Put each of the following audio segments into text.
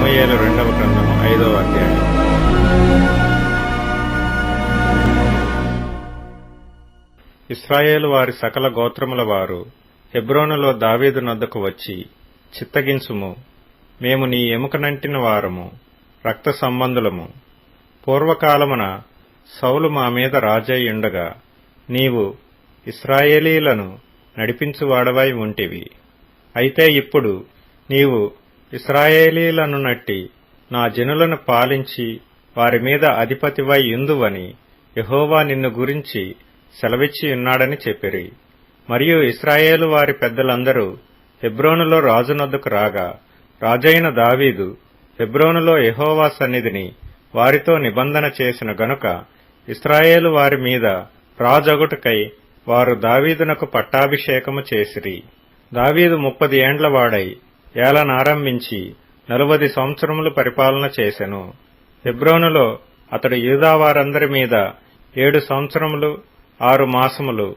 సమూయేలు రెండవ గ్రంథము 5వ అధ్యాయం. ఇశ్రాయేలు వారి సకల గోత్రముల వారు హెబ్రోనులో దావీదు నొద్దకు వచ్చి, చిత్తగించుము, మేము నీ ఎముకనంటిన వారము, రక్త సంబంధులము. పూర్వకాలమున సౌలు మా మీద రాజై ఉండగా నీవు ఇశ్రాయేలీలను నడిపించువాడవై ఉంటివి. అయితే ఇప్పుడు నీవు ఇశ్రాయేలీలను నట్టి నా జనులను పాలించి వారి మీద అధిపతివై యుందువని యెహోవా నిన్ను గురించి సెలవిచ్చి ఉన్నాడని చెప్పిరి. మరియు ఇశ్రాయేలు వారి పెద్దలందరూ హెబ్రోనులో రాజునొద్దకు రాగా, రాజైన దావీదు హెబ్రోనులో యెహోవా సన్నిధిని వారితో నిబంధన చేసిన గనుక ఇశ్రాయేలు వారి మీద రాజగుటకై వారు దావీదునకు పట్టాభిషేకము చేసిరి. దావీదు 30 ఏండ్ల వాడై ఏలనారంభించి 40 సంవత్సరములు పరిపాలన చేసెను. హెబ్రోనులో అతడు యూదా వారందరి మీద 7 సంవత్సరములు 6 మాసములు,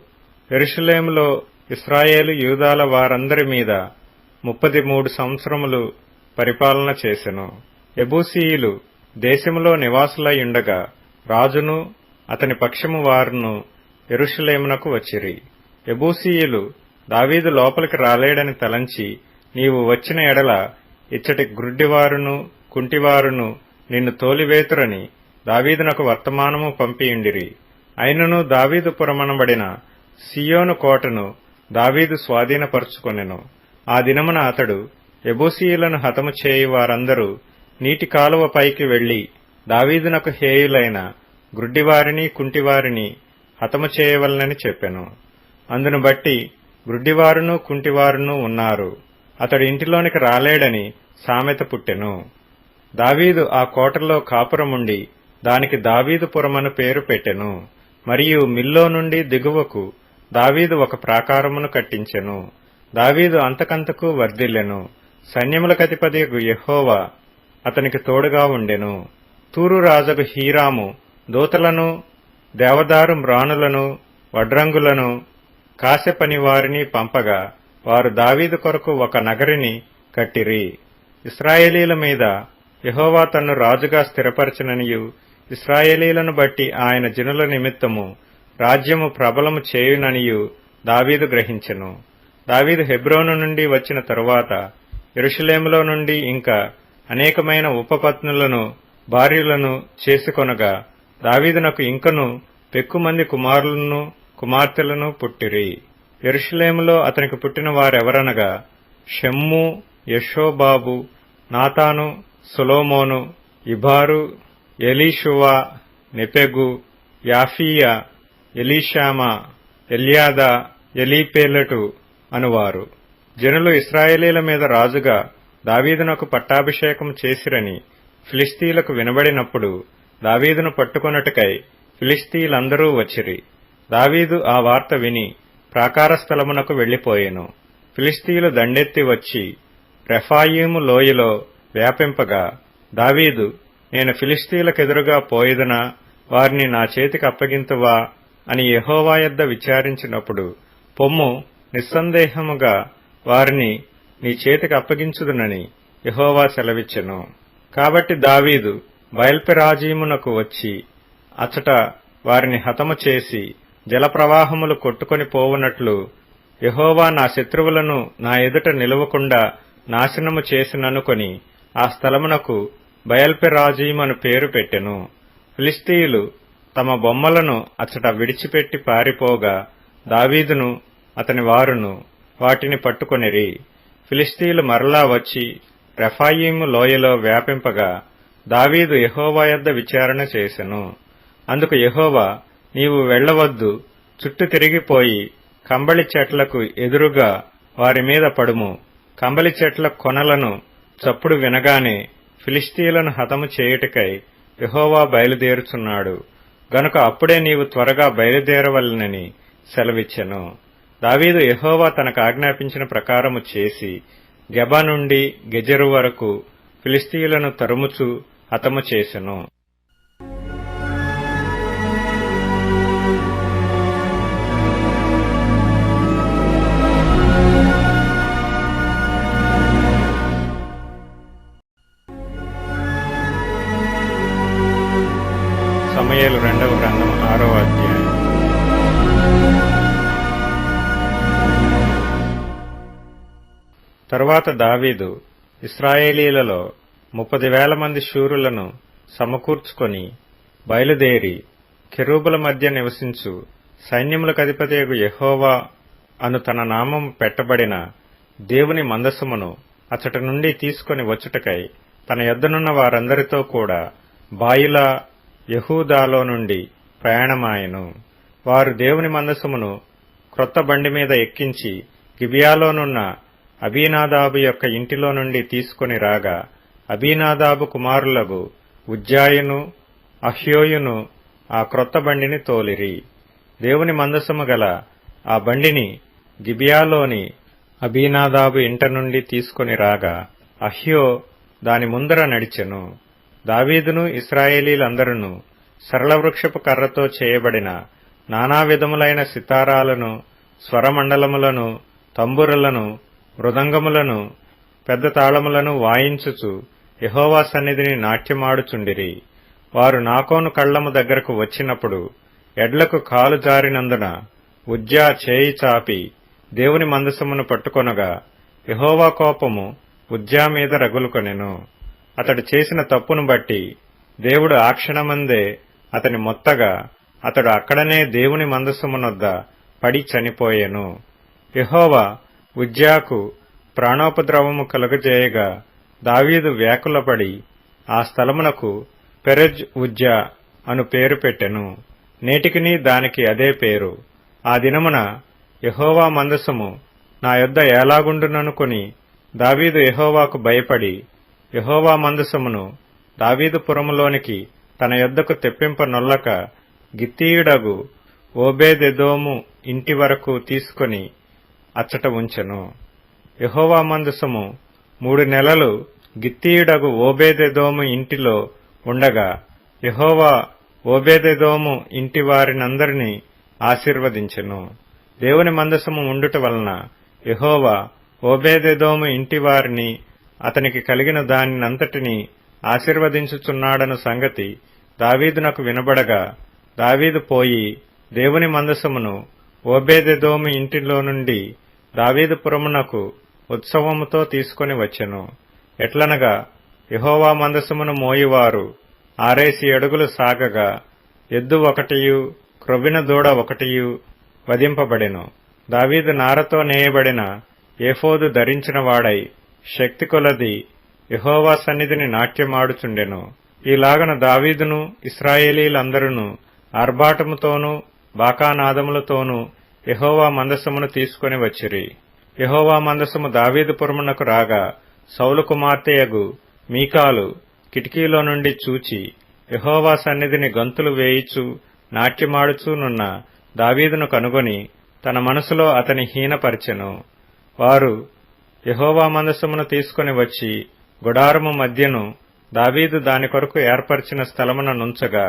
యెరూషలేములో ఇశ్రాయేలు యూదాల వారందరి మీద 33 సంవత్సరములు పరిపాలన చేసెను. యెబూసీయులు దేశములో నివాసులయుండగా రాజును అతని పక్షము వారును యెరూషలేమునకు వచ్చిరి. యెబూసీయులు దావీదు లోపలికి రాలేడని తలంచి, నీవు వచ్చిన ఎడల ఇచ్చటి గ్రుడ్డివారును కుంటివారును నిన్ను తోలివేతురని దావీదునకు వర్తమానము పంపియుండిరి. అయినను దావీదు పురమనబడిన సియోను కోటను దావీదు స్వాధీనపరుచుకొనెను. ఆ దినమున అతడు యెబూసీయులను హతము చేయు వారందరూ నీటి కాలువ పైకి వెళ్లి దావీదునకు హేయులైన గ్రుడ్డివారిని కుంటివారిని హతము చేయవలనని చెప్పెను. అందును బట్టి గ్రుడ్డివారును కుంటివారును ఉన్నారు. అతడు ఇంటిలోనికి రాలేడని సామెత పుట్టెను. దావీదు ఆ కోటలో కాపురముండి దానికి దావీదుపురమను పేరు పెట్టెను. మరియు మిల్లో నుండి దిగువకు దావీదు ఒక ప్రాకారమును కట్టించెను. దావీదు అంతకంతకు వర్ధిల్లెను. సైన్యములకధిపతియగు యెహోవా అతనికి తోడుగా ఉండెను. తూరు రాజగు హీరాము దూతలను, దేవదారు మ్రాణులను, వడ్రంగులను, కాశెపని వారిని పంపగా వారు దావీదు కొరకు ఒక నగరిని కట్టిరి. ఇశ్రాయేలీల మీద యెహోవా తన్ను రాజుగా స్థిరపరచననియు ఇశ్రాయేలీలను బట్టి ఆయన జనుల నిమిత్తము రాజ్యము ప్రబలము చేయుననియు దావీదు గ్రహించెను. దావీదు హెబ్రోను నుండి వచ్చిన తరువాత యెరూషలేములో నుండి ఇంకా అనేకమైన ఉపపత్నులను భార్యలను చేసుకొనగా దావీదునకు ఇంకను పెక్కుమంది కుమారులను కుమార్తెలను పుట్టిరి. యెరూషలేములో అతనికి పుట్టిన వారెవరనగా షమ్ము, యెషోబాబు, నాతాను, సొలొమోను, ఇబారు, ఎలీషువా, నెపెగు, యాఫీయా, ఎలీషామా, ఎల్యాదా, ఎలీపేలటు అనువారు. జనులు ఇశ్రాయేలీల మీద రాజుగా దావీదునకు పట్టాభిషేకం చేసిరని ఫిలిష్తీయులకు వినబడినప్పుడు దావీదును పట్టుకొనుటకై ఫిలిష్తీయులందరూ వచ్చిరి. దావీదు ఆ వార్త విని ప్రాకార స్థలమునకు వెళ్లిపోయెను. ఫిలిష్తీయులు దండెత్తి వచ్చి రెఫాయీము లోయలో వ్యాపింపగా దావీదు, నేను ఫిలిష్తీయులకెదురుగా పోయేదనా, వారిని నా చేతికి అప్పగింతువా అని యెహోవా యొద్ద విచారించినప్పుడు, పొమ్ము, నిస్సందేహముగా వారిని నీ చేతికి అప్పగించుదునని యెహోవా సెలవిచ్చెను. కాబట్టి దావీదు బయల్పెరాజీమునకు వచ్చి అచట వారిని హతము చేసి జలప్రవాహములు కొట్టుకొని పోవునట్లు యెహోవా నా శత్రువులను నా ఎదుట నిలవకుండా నాశనము చేసిననుకొని ఆ స్థలమునకు బయల్పెరాజీమను పేరు పెట్టెను. ఫిలిష్తీయులు తమ బొమ్మలను అచట విడిచిపెట్టి పారిపోగా దావీదును అతని వారును వాటిని పట్టుకొనిరి. ఫిలిష్తీయులు మరలా వచ్చి రెఫాయీము లోయలో వ్యాపింపగా దావీదు యెహోవా యొద్ద విచారణ చేసెను. అందుకు యెహోవా, నీవు వెళ్లవద్దు, చుట్టూ తిరిగిపోయి కంబళి చెట్లకు ఎదురుగా వారి మీద పడుము. కంబళి చెట్ల కొనలను చప్పుడు వినగానే ఫిలిష్తీయులను హతము చేయుటకై యెహోవా బయలుదేరుచున్నాడు గనుక అప్పుడే నీవు త్వరగా బయలుదేరవలెనని సెలవిచ్చెను. దావీదు యెహోవా తనకు ఆజ్ఞాపించిన ప్రకారము చేసి గెబా నుండి గెజెరు వరకు ఫిలిష్తీయులను తరుముచు హతము చేసెను. తరువాత దావీదు ఇశ్రాయేలీలలో 30,000 మంది శూరులను సమకూర్చుకొని బయలుదేరి కెరూబుల మధ్య నివసించు సైన్యములకధిపతియగు యెహోవా అను తన నామము పెట్టబడిన దేవుని మందసమును అచ్చట నుండి తీసుకొని వచ్చుటకై తన యొద్దనున్న వారందరితో కూడా బాయిలా యెహూదాలో నుండి ప్రయాణమాయెను. వారు దేవుని మందసమును క్రొత్త బండి మీద ఎక్కించి గిబియాలోనున్న అబీనాదాబు యొక్క ఇంటిలో నుండి తీసుకొని రాగా, అబీనాదాబు కుమారులగు ఉజ్జాయును అహ్యోయును ఆ క్రొత్త బండిని తోలిరి. దేవుని మందసము గల ఆ బండిని గిబియాలోని అబీనాదాబు ఇంట నుండి తీసుకొని రాగా, అహ్యో దాని ముందర నడిచెను. దావీదును ఇశ్రాయేలీలందరూ సరళవృక్షపు కర్రతో చేయబడిన నానా విధములైన సితారాలను, స్వరమండలములను, తంబురలను, మృదంగములను, పెద్ద తాళములను వాయించుచు యెహోవా సన్నిధిని నాట్యమాడుచుండిరి. వారు నాకోను కళ్ళము దగ్గరకు వచ్చినప్పుడు ఎడ్లకు కాలు జారినందున ఉజ్జా చేయి చాపి దేవుని మందసమును పట్టుకొనగా, యెహోవా కోపము ఉజ్జా మీద రగులుకొనెను. అతడు చేసిన తప్పును బట్టి దేవుడు ఆ క్షణమందే అతని మొత్తగా అతడు అక్కడనే దేవుని మందసమునొద్ద పడి చనిపోయెను. యెహోవా ఉజ్జాకు ప్రాణోపద్రవము కలుగజేయగా దావీదు వ్యాకులపడి ఆ స్థలమునకు పెరెజ్ ఉజ్జా అను పేరు పెట్టెను. నేటికిని దానికి అదే పేరు. ఆ దినమున యెహోవా మందసము నా యొద్ద ఎలాగుండుననుకొని దావీదు యెహోవాకు భయపడి యెహోవా మందసమును దావీదు పురములోనికి తన యొద్దకు తెప్పింపనొల్లక గిత్తీయుడగు ఓబేదెదోము ఇంటి వరకు తీసుకొని అచ్చట ఉంచెను. యెహోవా మందసము 3 నెలలు గిత్తీయుడగు ఓబేదెదోము ఇంటిలో ఉండగా యెహోవా ఓబేదెదోము ఇంటి వారినందరినీ ఆశీర్వదించెను. దేవుని మందసము ఉండుట వలన యెహోవా ఓబేదెదోము ఇంటి వారిని అతనికి కలిగిన దానినంతటినీ ఆశీర్వదించుచున్నాడన్న సంగతి దావీదునకు వినబడగా, దావీదు పోయి దేవుని మందసమును ఓబేదెదోము ఇంటిలో నుండి దావీదుపురమునకు ఉత్సవముతో తీసుకొని వచ్చెను. ఎట్లనగా యెహోవా మందసమును మోయువారు 6 అడుగులు సాగగా ఎద్దు 1 క్రొవ్విన దూడ 1 వధింపబడెను. దావీదు నారతో నేయబడిన ఏఫోదు ధరించిన వాడై శక్తి కొలది యెహోవా సన్నిధిని నాట్యమాడుచుండెను. ఈలాగన దావీదును ఇశ్రాయేలీలందరూ ఆర్భాటముతోనూ బాకానాదములతోనూ యెహోవా మందసమును తీసుకొని వచ్చిరి. యెహోవా మందసము దావీదుపురమునకు రాగా సౌలు కుమార్తెయగు మీకాలు కిటికీలో నుండి చూచి యెహోవా సన్నిధిని గంతులు వేయిచు నాట్యమాడుచూనున్న దావీదును కనుగొని తన మనసులో అతని హీనపరచెను. వారు యెహోవా మందసమును తీసుకొని వచ్చి గుడారము మధ్యను దావీదు దాని కొరకు ఏర్పరిచిన స్థలమున నుంచగా,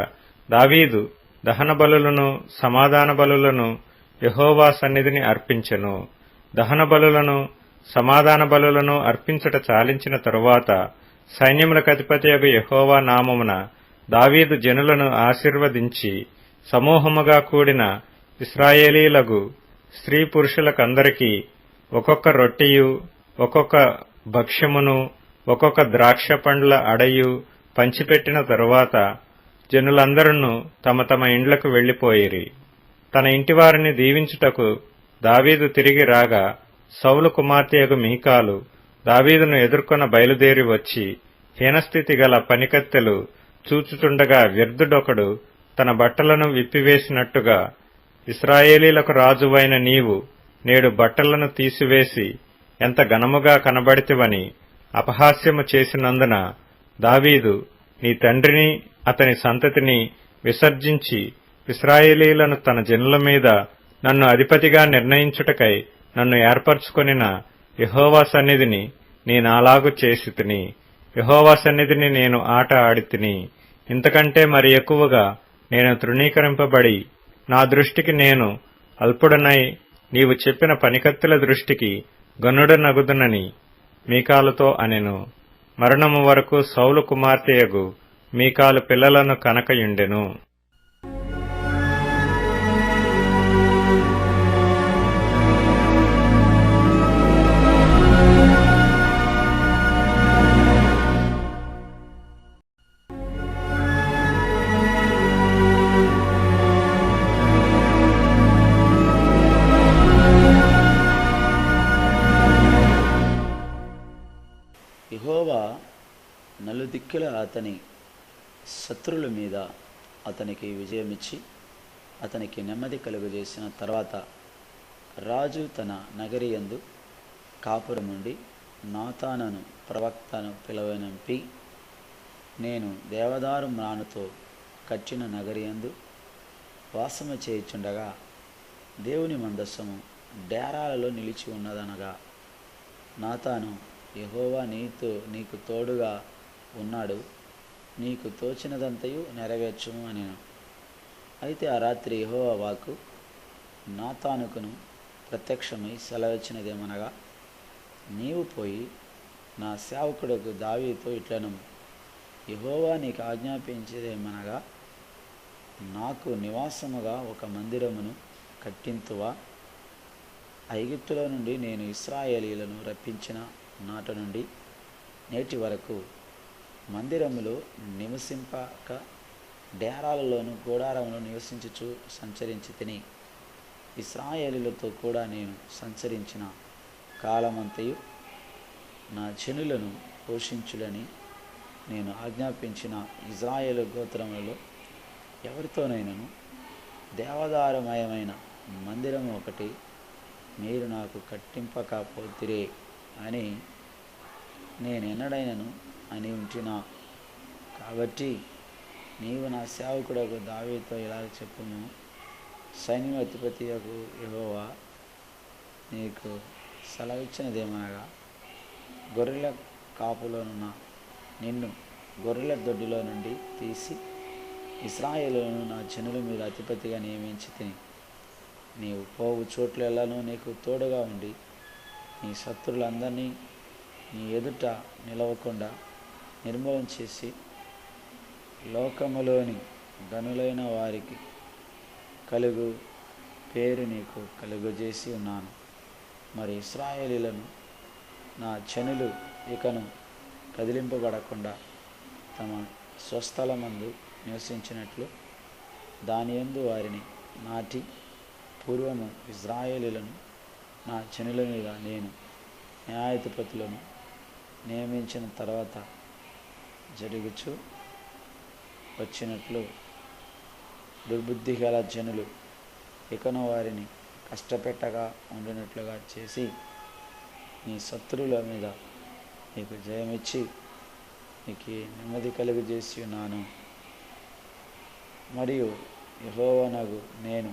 దావీదు దహన బలులను సమాధాన బలులను యెహోవా సన్నిధిని అర్పించెను. దహన బలులను సమాధాన బలులను అర్పించుట చాలించిన తరువాత సైన్యములకధిపతియగు యెహోవా నామమున దావీదు జనులను ఆశీర్వదించి సమూహముగా కూడిన ఇశ్రాయేలీలగు స్త్రీ పురుషులకందరికీ ఒక్కొక్క రొట్టెయు ఒక్కొక్క భక్ష్యమును ఒక్కొక్క ద్రాక్ష పండ్ల అడయు పంచిపెట్టిన తరువాత జనులందరూ తమ తమ ఇండ్లకు వెళ్లిపోయిరి. తన ఇంటివారిని దీవించుటకు దావీదు తిరిగి రాగా సౌలు కుమార్తెయగు మీకాలు దావీదును ఎదుర్కొన బయలుదేరి వచ్చి హీనస్థితి గల పనికత్తెలు చూచుచుండగా వ్యర్థుడొకడు తన బట్టలను విప్పివేసినట్టుగా, ఇశ్రాయేలీలకు రాజువైన నీవు నేడు బట్టలను తీసివేసి ఎంత ఘనముగా కనబడితివని అపహాస్యము చేసినందున దావీదు నీ తండ్రిని అతని సంతతిని విసర్జించి ఇశ్రాయేలీలను తన జనుల మీద నన్ను అధిపతిగా నిర్ణయించుటకై నన్ను ఏర్పరచుకొనిన యెహోవా సన్నిధిని నేనాలాగు చేసితిని. యెహోవా సన్నిధిని నేను ఆట ఆడితిని. ఇంతకంటే మరి ఎక్కువగా నేను తృణీకరింపబడి నా దృష్టికి నేను అల్పుడనై నీవు చెప్పిన పనికత్తెల దృష్టికి గనుడనగుదునని మీకాలుతో అనెను. మరణము వరకు సౌలు కుమార్తెయగు మీకాలు పిల్లలను కనకయుండెను. నలుదిక్కుల అతని శత్రువుల మీద అతనికి విజయమిచ్చి అతనికి నెమ్మది కలుగజేసిన తర్వాత రాజు తన నగరి యందు కాపురముండి నాతానును ప్రవక్తను పిలువనంపి, నేను దేవదారు మ్రానుతో కట్టిన నగరి యందు వాసము చేయుచుండగా దేవుని మందస్సము డేరాలలో నిలిచి ఉన్నదనగా, నాతాను, యెహోవా నీకు తోడుగా ఉన్నాడు, నీకు తోచినదంతయు నెరవేర్చుము అనెను. అయితే ఆ రాత్రి యెహోవా వాక్కు నాతానుకును ప్రత్యక్షమై సెలవిచ్చినదేమనగా, నీవు పోయి నా సేవకుడకు దావీదుతో ఇట్లనము, యెహోవా నీకు ఆజ్ఞాపించేదేమనగా, నాకు నివాసముగా ఒక మందిరమును కట్టింతువా? ఐగుప్తులో నుండి నేను ఇశ్రాయేలీయులను రప్పించిన నాట నుండి నేటి వరకు మందిరములో నివసింపక డేరాలలోను గూడారములో నివసించుచు సంచరించి తిని, ఇశ్రాయేలీయులతో కూడా నేను సంచరించిన కాలమంతయు నా జనులను పోషించుడని నేను ఆజ్ఞాపించిన ఇశ్రాయేలు గోత్రములలో ఎవరితోనైనను దేవదారుమయమైన మందిరము ఒకటి మీరు నాకు కట్టింపకపోతిరే అని నేనెన్నడైనను అని ఉంటున్నా. కాబట్టి నీవు నా సేవకుడకు దావీదుతో ఇలా చెప్పుము, సైన్యం అధిపతియగు యెహోవా నీకు సెలవిచ్చినదేమనగా, గొర్రెల కాపులోనున్న నిన్ను గొర్రెల దొడ్డిలో నుండి తీసి ఇశ్రాయేలును నా జనుల మీద అధిపతిగా నియమించి తిని, నీవు పోవు చోట్లెల్లాను నీకు తోడుగా ఉండి నీ శత్రువులందరినీ నీ ఎదుట నిలవకుండా నిర్మూలన చేసి లోకములోని ధనులైన వారికి కలుగు పేరు నీకు కలుగజేసి ఉన్నాను. మరి ఇశ్రాయేలీయులను నా జనులు ఇకను కదిలింపబడకుండా తమ స్వస్థలమందు నివసించినట్లు దాని యందు వారిని నాటి పూర్వము ఇశ్రాయేలీయులను నా జనుల మీద నేను న్యాయాధిపతులను నియమించిన తర్వాత జరుగుచు వచ్చినట్లు దుర్బుద్ధి గల జనులు ఇకను వారిని కష్టపెట్టగా ఉండినట్లుగా చేసి నీ శత్రువుల మీద నీకు జయమిచ్చి నీకు నెమ్మది కలుగజేసి ఉన్నాను. మరియు యెహోవానగు నేను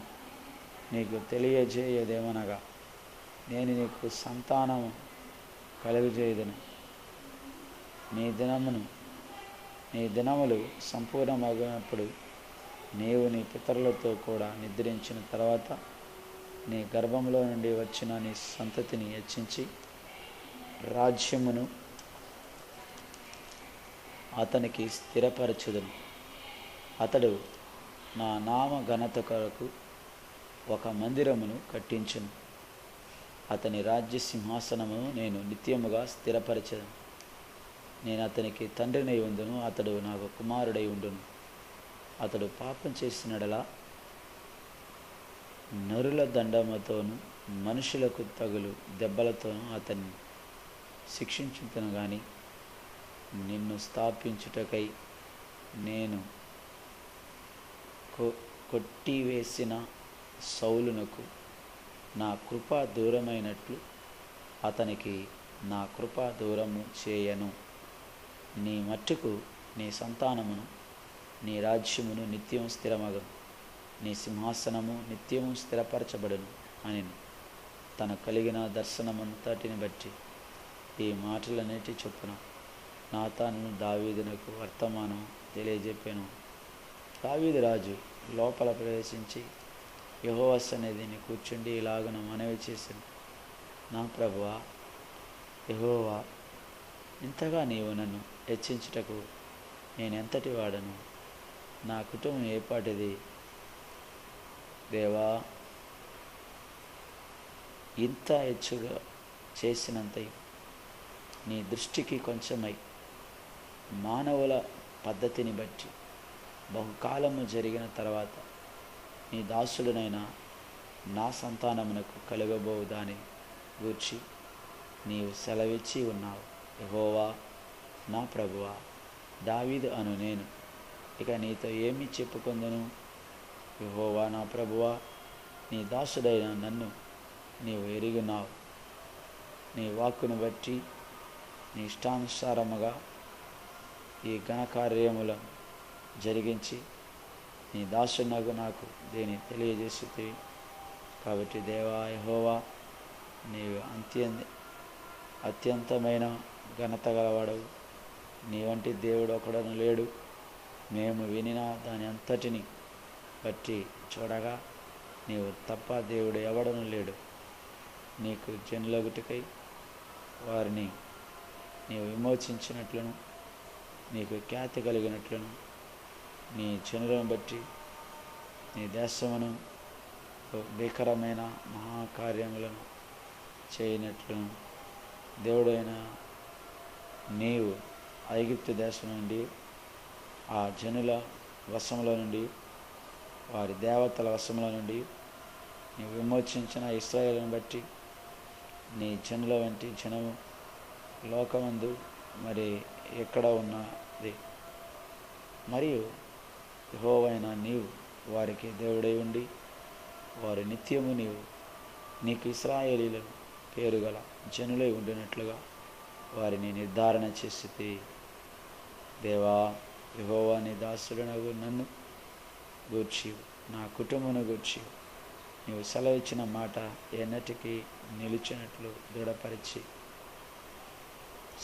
నీకు తెలియజేయదేమనగా, నేను నీకు సంతానము కలుగజేయుదును. నీ దినములు సంపూర్ణమగినప్పుడు నీవు నీ పితరులతో కూడా నిద్రించిన తర్వాత నీ గర్భంలో నుండి వచ్చిన నీ సంతతిని హెచ్చించి రాజ్యమును అతనికి స్థిరపరచుదును. అతడు నా నామ ఘనత కొరకు ఒక మందిరమును కట్టించును. అతని రాజ్య సింహాసనమును నేను నిత్యముగా స్థిరపరచెదను. నేను అతనికి తండ్రినై ఉండును, అతడు నాకు కుమారుడై ఉండును. అతడు పాపం చేసినడలా నరుల దండముతోనూ మనుషులకు తగులు దెబ్బలతోనూ అతన్ని శిక్షించుతును గాని, నిన్ను స్థాపించుటకై నేను కొట్టివేసిన సౌలునకు నా కృప దూరమైనట్లు అతనికి నా కృప దూరము చేయను. నీ మట్టుకు నీ సంతానమును నీ రాజ్యమును నిత్యము స్థిరమగను, నీ సింహాసనము నిత్యము స్థిరపరచబడును అని తనకు కలిగిన దర్శనమంతటిని బట్టి ఈ మాటలన్నిటి చొప్పున నాతాను దావీదునకు వర్తమానం తెలియజెప్పాను. దావీదు రాజు లోపల ప్రవేశించి యెహోవా సన్నిధిని కూర్చుండి ఇలాగున మనవి చేశాను, నా ప్రభువా యెహోవా, ఇంతగా నీవు నన్ను హెచ్చించుటకు నేనెంతటి వాడను, నా కుటుంబం ఏపాటిది దేవా, ఇంత హెచ్చుగా చేసినంత నీ దృష్టికి కొంచెమై మానవుల పద్ధతిని బట్టి బహుకాలము జరిగిన తర్వాత నీ దాసుడునైనా నా సంతానమునకు కలుగబోవు దాని గూర్చి నీవు సెలవిచ్చి ఉన్నావు. యెహోవా నా ప్రభువా, దావీదు అను నేను ఇక నీతో ఏమి చెప్పుకొందును? యెహోవా నా ప్రభువా, నీ దాసుడైన నన్ను నీవు ఎరిగినావు. నీ వాక్కును బట్టి నీ ఇష్టానుసారముగా ఈ ఘనకార్యములను జరిగించి నీ దాసునకు నాకు దీన్ని తెలియజేసి. కాబట్టి దేవా యెహోవా, నీవు అత్యంతమైన ఘనత గలవాడవు. నీ వంటి దేవుడు ఒకడను లేడు. మేము వినిన దాని అంతటిని బట్టి చూడగా నీవు తప్ప దేవుడు ఎవడను లేడు. నీకు జనులగుటకై వారిని నీవు విమోచించినట్లును, నీకు ఖ్యాతి కలిగినట్లును, నీ జనులను బట్టి నీ దేశమును భీకరమైన మహాకార్యములను చేయనట్లును దేవుడైన నీవు ఐగుప్తు దేశం నుండి, ఆ జనుల వశముల నుండి, వారి దేవతల వశముల నుండి నీవు విమోచించిన ఇశ్రాయేలును బట్టి నీ జనుల వంటి జనము లోకమందు మరి ఎక్కడ ఉన్నది. మరియు యెహోవైన నీవు వారికి దేవుడై ఉండి వారి నిత్యము నీకు ఇశ్రాయేలీయులను పేరు గల జనులై ఉండినట్లుగా వారిని నిర్ధారణ చేసి. దేవా యెహోవా, నీ దాసుడనగు నన్ను గూర్చి నా కుటుంబమును గూర్చి నీవు సెలవిచ్చిన మాట ఎన్నటికీ నిలిచినట్లు దృఢపరిచి,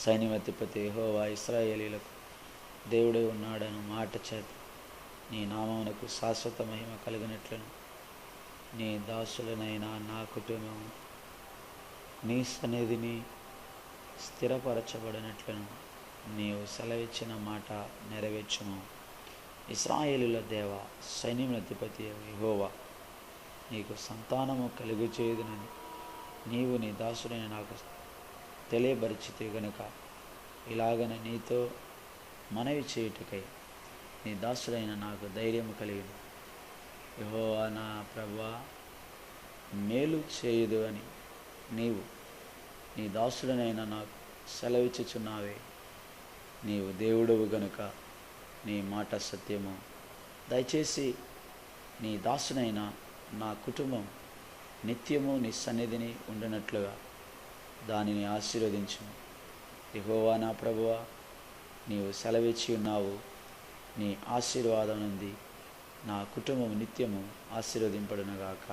సైన్యాధిపతి యెహోవా ఇశ్రాయేలీయులకు దేవుడై ఉన్నాడన్న మాట చేత నీ నామమునకు శాశ్వత మహిమ కలిగినట్లను నీ దాసులనైనా నా కుటుంబము నీ సన్నిధిని స్థిరపరచబడినట్లను నీవు సెలవిచ్చిన మాట నెరవేర్చుము. ఇశ్రాయేలుల దేవ, సైన్యాధిపతి యెహోవా, నీకు సంతానము కలుగచేయుదునని నీవు నీ దాసుడైన నాకు తెలియపరిచితే గనుక ఇలాగన నీతో మనవి చేయుటకై నీ దాసుడైన నాకు ధైర్యము కలిగింది. యెహోవా నా ప్రభువా, మేలు చేయుదు అని నీవు నీ దాసుడనైనా నాకు సెలవిచ్చుచున్నావే. నీవు దేవుడవు గనుక నీ మాట సత్యము. దయచేసి నీ దాసునైన నా కుటుంబం నిత్యము నీ సన్నిధిని ఉండినట్లుగా దానిని ఆశీర్వదించుము. యెహోవా నా ప్రభువా, నీవు సెలవిచ్చి ఉన్నావు. నీ ఆశీర్వాదం నుండి నా కుటుంబం నిత్యము ఆశీర్వదింపడునుగాక.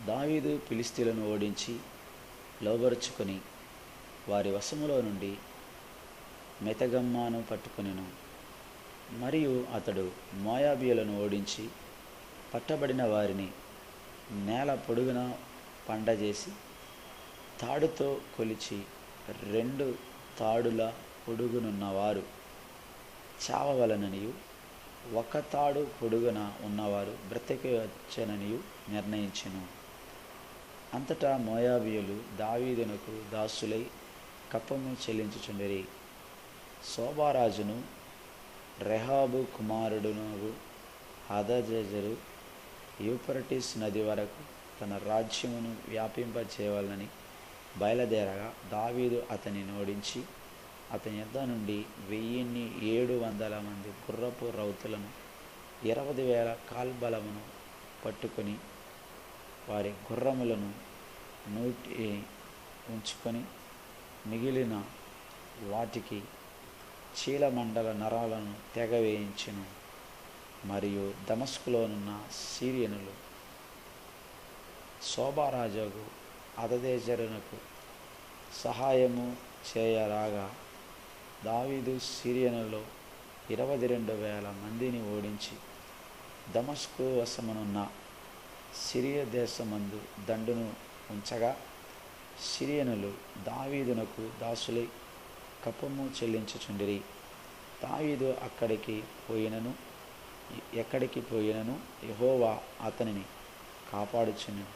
దావీదు ఫిలిష్తీయులను ఓడించి లోబరుచుకొని వారి వశములో నుండి మెతగమ్మాను పట్టుకొనెను. మరియు అతడు మోయాబీయులను ఓడించి పట్టబడిన వారిని నేల పొడుగున పండజేసి తాడుతో కొలిచి 2 తాడుల పొడుగునున్నవారు చావవలననియు 1 తాడు పొడుగున ఉన్నవారు బ్రతికవచ్చుననియు నిర్ణయించెను. అంతటా మోయాబీయులు దావీదునకు దాసులై కప్పము చెల్లించుచుండిరి. శోబారాజును రెహాబు కుమారుడునగు హదజెజరు యూఫ్రటీస్ నది వరకు తన రాజ్యమును వ్యాపింపచేయాలని బయలుదేరగా దావీదు అతనిని ఓడించి అతని యొద్ద నుండి 1700 మంది గుర్రపు రౌతులను 20,000 కాల్బలమును పట్టుకొని వారి గుర్రములను ఉంచుకొని మిగిలిన వాటికి చీలమండల నరాలను తెగవేయించెను. మరియు దమస్కులోనున్న సిరియనులు శోబారాజుకు హదదెజెరునకు సహాయము చేయరాగా దావీదు సిరియనులో 22,000 మందిని ఓడించి దమస్కు వశమునున్న సిరియా దేశమందు దండును ఉంచగా సిరియనులు దావీదునకు దాసులై కప్పము చెల్లించుచుండిరి. దావీదు ఎక్కడికి పోయినను యెహోవా అతనిని కాపాడుచుండెను.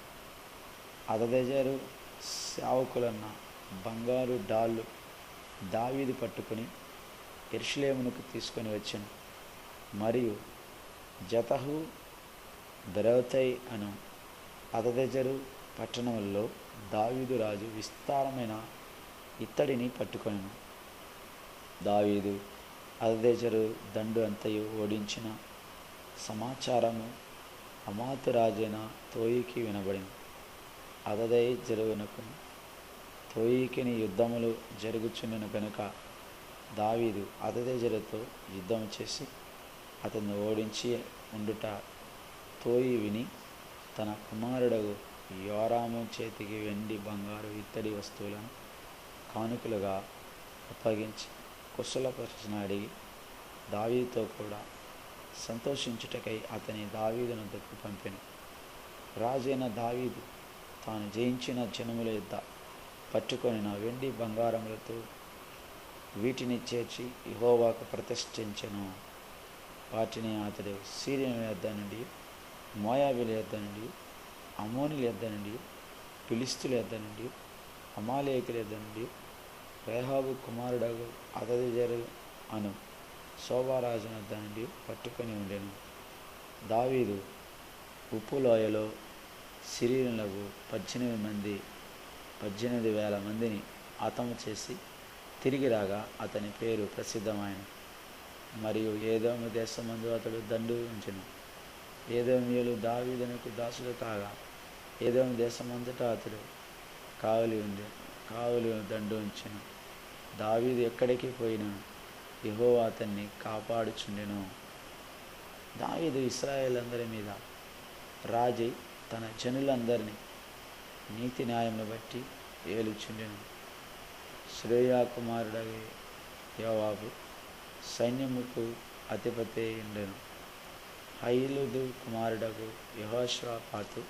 హదదెజరు సేవకులన్న బంగారు డాళ్ళు దావీదు పట్టుకుని యెరూషలేమునకు తీసుకొని వచ్చెను. మరియు జతహు బెరోతై అను హదదెజరు పట్టణములలో దావీదు రాజు విస్తారమైన ఇత్తడిని పట్టుకొనెను. దావీదు హదదెజరు దండు అంతయు ఓడించిన సమాచారము హమాతు రాజైన తోయికి వినబడింది. హదదెజరునకు తోయికిని యుద్ధములు జరుగుచుండెను గనుక దావీదు హదదెజరుతో యుద్ధము చేసి అతన్ని ఓడించి ఉండుట తోయి విని తన కుమారుడు యోరాము చేతికి వెండి బంగారు ఇత్తడి వస్తువులను కానుకలుగా అప్పగించి కుశల ప్రశ్న అడిగి దావీదుతో కూడా సంతోషించుటకై అతని దావీదు వద్దకు పంపెను. రాజైన దావీదు తాను జయించిన జనముల యుద్ధ పట్టుకొనిన వెండి బంగారములతో వీటిని చేర్చి యెహోవాకు ప్రతిష్ఠించెను. వాటిని అతడు సిరియనుల యొద్ద నుండి, మోయాబీల యొద్ద నుండి, అమ్మోనీయుల యొద్ద నుండి, ఫిలిష్తీయుల యొద్ద నుండి, అమాలేకుల యొద్ద నుండి, రేహాబు కుమారుడగు హదదెజరు అను సోబారాజు వద్ద నుండి పట్టుకొని ఉండెను. దావీదు ఉప్పు లోయలో సిరియనులకు 18,000 మందిని హతము చేసి తిరిగి రాగా అతని పేరు ప్రసిద్ధమైన. మరియు ఏదోము దేశమందు అతడు దండు ఉంచెను. ఏదోమీయులు దావీదునకు దాసులు కాగా ఏదోము దేశమంతటా అతడు కావలి దండు ఉంచెను. దావీదు ఎక్కడికి పోయినా యెహోవా అతన్ని కాపాడుచుండెను. దావీదు ఇశ్రాయేలందరి మీద రాజై తన జనులందరినీ నీతి న్యాయమును బట్టి ఏలుచుండెను. శ్రేయా కుమారుడగు యోవాబు సైన్యముకు అధిపతి ఉండెను. హయీలుదు కుమారుడగు యెహోషాపాతు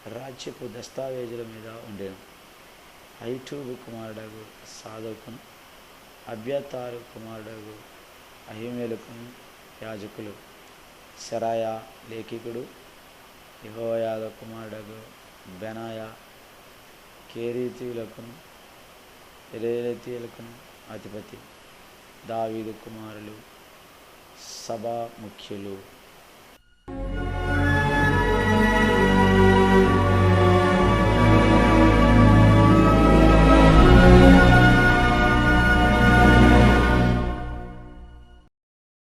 రాజ్యపు దస్తావేజుల మీద ఉండెను. అహిటూబు కుమారుడగు సాదోకును, అబ్యాతారు కుమారుడగు అహిమేలకును యాజకులు. సెరాయా లేఖికుడు, యెహోయాద కుమారుడగు బెనాయా కేరీతీయులకును ఎరేతీయులకును అధిపతి. దావీదు కుమారులు సభా ముఖ్యులు.